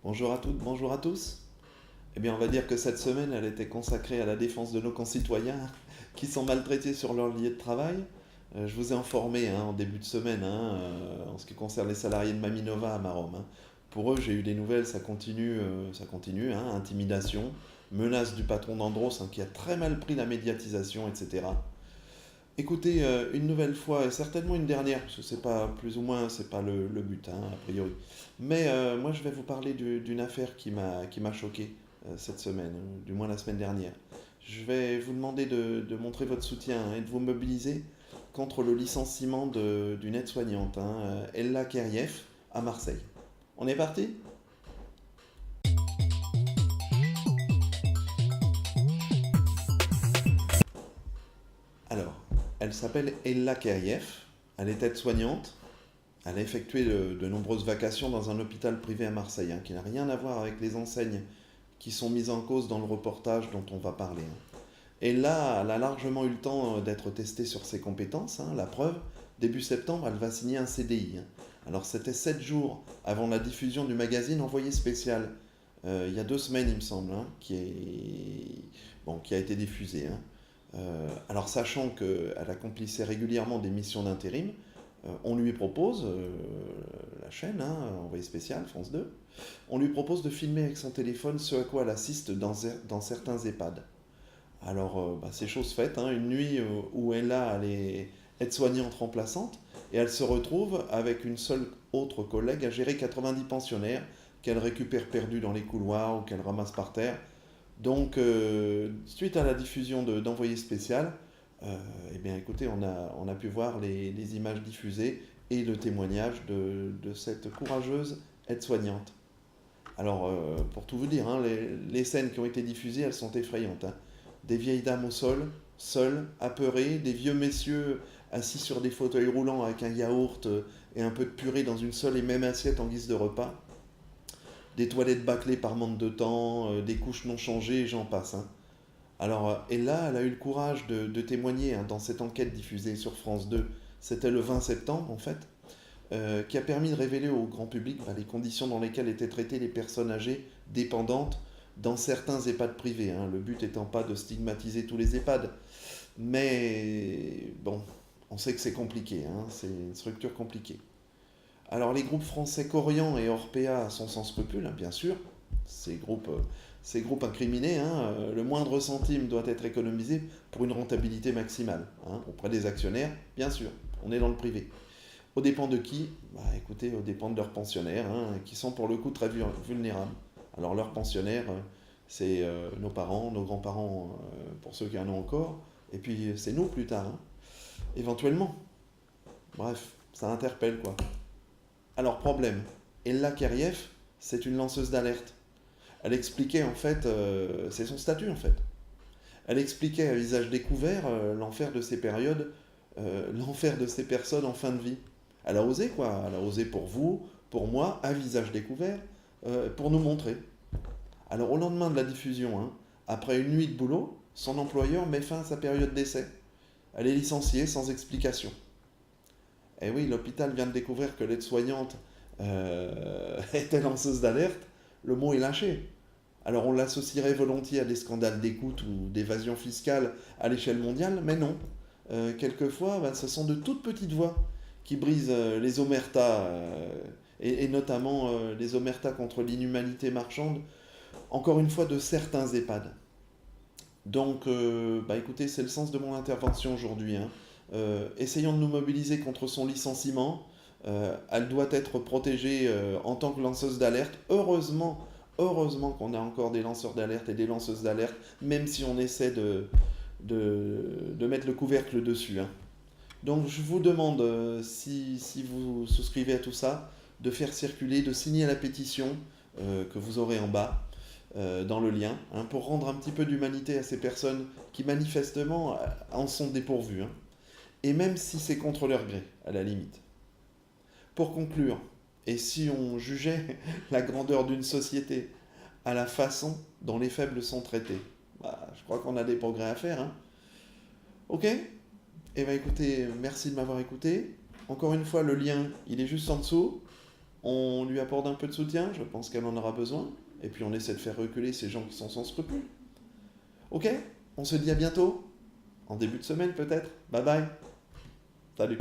Bonjour à toutes, bonjour à tous. Eh bien, on va dire que cette semaine, elle était consacrée à la défense de nos concitoyens qui sont maltraités sur leur lieu de travail. Je vous ai informé en début de semaine en ce qui concerne les salariés de Maminova à Marom. Pour eux, j'ai eu des nouvelles, ça continue, intimidation, menace du patron d'Andros qui a très mal pris la médiatisation, etc. Écoutez, une nouvelle fois, et certainement une dernière, parce que c'est pas plus ou moins, c'est pas le but, a priori. Mais moi, je vais vous parler d'une affaire qui m'a choqué cette semaine, du moins la semaine dernière. Je vais vous demander de montrer votre soutien et de vous mobiliser contre le licenciement d'une aide-soignante, Ella Keriev, à Marseille. On est parti? Alors, elle s'appelle Ella Keriev, elle est aide-soignante. Elle a effectué de nombreuses vacations dans un hôpital privé à Marseille, qui n'a rien à voir avec les enseignes qui sont mises en cause dans le reportage dont on va parler. Et là, elle a largement eu le temps d'être testée sur ses compétences. La preuve, début septembre, elle va signer un CDI. Alors c'était 7 jours avant la diffusion du magazine Envoyé spécial, il y a 2 semaines il me semble, qui a été diffusé. Alors sachant qu'elle accomplissait régulièrement des missions d'intérim, on lui propose, la chaîne, Envoyé spécial, France 2, on lui propose de filmer avec son téléphone ce à quoi elle assiste dans certains EHPAD. Alors, c'est chose faite, une nuit où elle est aide-soignante remplaçante, et elle se retrouve avec une seule autre collègue à gérer 90 pensionnaires qu'elle récupère perdus dans les couloirs ou qu'elle ramasse par terre. Donc, suite à la diffusion d'Envoyé spécial, eh bien écoutez, on a pu voir les images diffusées et le témoignage de cette courageuse aide-soignante. Alors, pour tout vous dire, les scènes qui ont été diffusées, elles sont effrayantes. Des vieilles dames au sol, seules, apeurées, des vieux messieurs assis sur des fauteuils roulants avec un yaourt et un peu de purée dans une seule et même assiette en guise de repas, des toilettes bâclées par manque de temps, des couches non changées, et j'en passe. Alors, et là, elle a eu le courage de témoigner dans cette enquête diffusée sur France 2. C'était le 20 septembre, en fait, qui a permis de révéler au grand public les conditions dans lesquelles étaient traitées les personnes âgées dépendantes dans certains EHPAD privés. Le but étant pas de stigmatiser tous les EHPAD, mais bon, on sait que c'est compliqué, c'est une structure compliquée. Alors les groupes français Corian et Orpea sont sans scrupules, bien sûr. Ces groupes incriminés, le moindre centime doit être économisé pour une rentabilité maximale, auprès des actionnaires, bien sûr. On est dans le privé. Aux dépens de qui? Écoutez, aux dépens de leurs pensionnaires, qui sont pour le coup très vulnérables. Alors leurs pensionnaires, c'est nos parents, nos grands-parents, pour ceux qui en ont encore, et puis c'est nous plus tard, éventuellement. Bref, ça interpelle quoi. Alors problème, Ella Keriev, c'est une lanceuse d'alerte. Elle expliquait en fait, c'est son statut en fait. Elle expliquait à visage découvert l'enfer de ces périodes, l'enfer de ces personnes en fin de vie. Elle a osé quoi, elle a osé pour vous, pour moi, à visage découvert, pour nous montrer. Alors au lendemain de la diffusion, après une nuit de boulot, son employeur met fin à sa période d'essai. Elle est licenciée sans explication. Et oui, l'hôpital vient de découvrir que l'aide-soignante était lanceuse d'alerte. Le mot est lâché. Alors on l'associerait volontiers à des scandales d'écoute ou d'évasion fiscale à l'échelle mondiale, mais non. Quelquefois, ce sont de toutes petites voix qui brisent les omertas, et notamment les omertas contre l'inhumanité marchande, encore une fois de certains EHPAD. Donc, écoutez, c'est le sens de mon intervention aujourd'hui. Essayons de nous mobiliser contre son licenciement. Elle doit être protégée en tant que lanceuse d'alerte. Heureusement qu'on a encore des lanceurs d'alerte et des lanceuses d'alerte, même si on essaie de mettre le couvercle dessus. Donc je vous demande, si vous souscrivez à tout ça, de faire circuler, de signer la pétition que vous aurez en bas, dans le lien, pour rendre un petit peu d'humanité à ces personnes qui manifestement en sont dépourvues. Et même si c'est contre leur gré, à la limite. Pour conclure, et si on jugeait la grandeur d'une société à la façon dont les faibles sont traités, je crois qu'on a des progrès à faire. Ok. Eh bien écoutez, merci de m'avoir écouté. Encore une fois, le lien, il est juste en dessous. on lui apporte un peu de soutien, je pense qu'elle en aura besoin, et puis on essaie de faire reculer ces gens qui sont sans scrupules. Ok? On se dit à bientôt, en début de semaine peut-être. Bye bye. Salut.